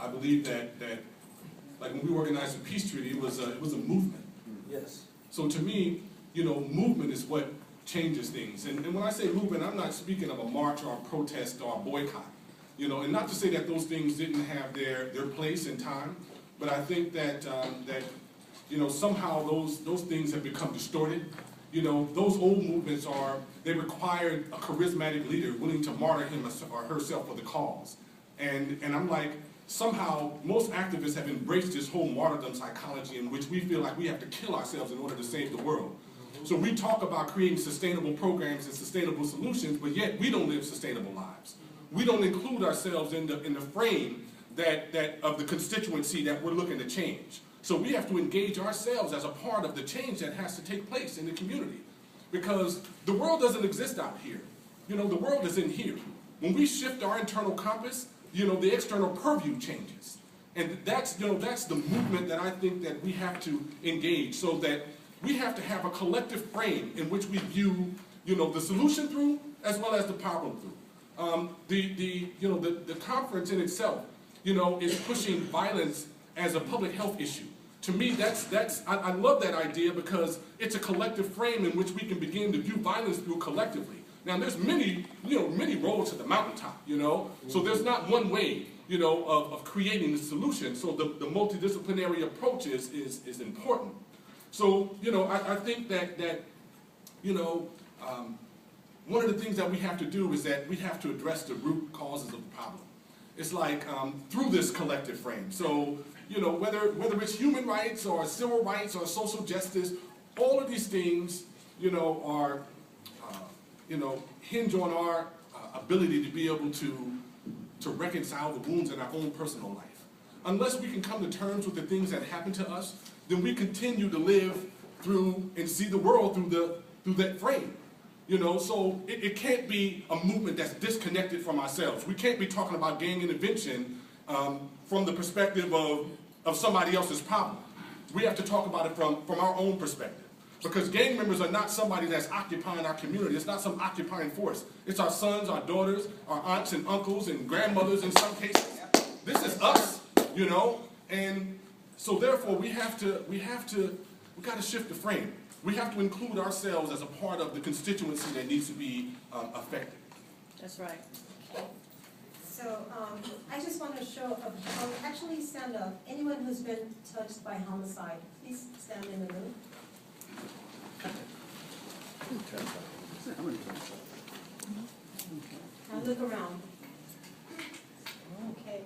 I believe that like when we organized the peace treaty, it was a movement. Yes. So to me, movement is what changes things. And when I say movement, I'm not speaking of a march or a protest or a boycott. And not to say that those things didn't have their place and time, but I think that somehow those things have become distorted. Those old movements they required a charismatic leader willing to martyr him or herself for the cause. And I'm like, somehow most activists have embraced this whole martyrdom psychology in which we feel like we have to kill ourselves in order to save the world. So we talk about creating sustainable programs and sustainable solutions, but yet we don't live sustainable lives. We don't include ourselves in the frame that of the constituency that we're looking to change. So we have to engage ourselves as a part of the change that has to take place in the community. Because the world doesn't exist out here. The world is in here. When we shift our internal compass, the external purview changes. And that's the movement that I think that we have to engage, so that we have to have a collective frame in which we view, the solution through as well as the problem through. The conference in itself, is pushing violence as a public health issue. To me, I love that idea because it's a collective frame in which we can begin to view violence through collectively. Now, there's many roads to the mountaintop, so there's not one way, of creating the solution. So the multidisciplinary approach is important. So, I think that one of the things that we have to do is that we have to address the root causes of the problem. It's like through this collective frame. So, whether it's human rights or civil rights or social justice, all of these things, are, hinge on our ability to be able to reconcile the wounds in our own personal life. Unless we can come to terms with the things that happen to us, then we continue to live through and see the world through that frame. So it can't be a movement that's disconnected from ourselves. We can't be talking about gang intervention from the perspective of somebody else's problem. We have to talk about it from our own perspective. Because gang members are not somebody that's occupying our community. It's not some occupying force. It's our sons, our daughters, our aunts and uncles and grandmothers in some cases. This is us, and so therefore we got to shift the frame. We have to include ourselves as a part of the constituency that needs to be affected. That's right. So I just want to show, actually stand up. Anyone who's been touched by homicide, please stand in the room. And look around. Okay.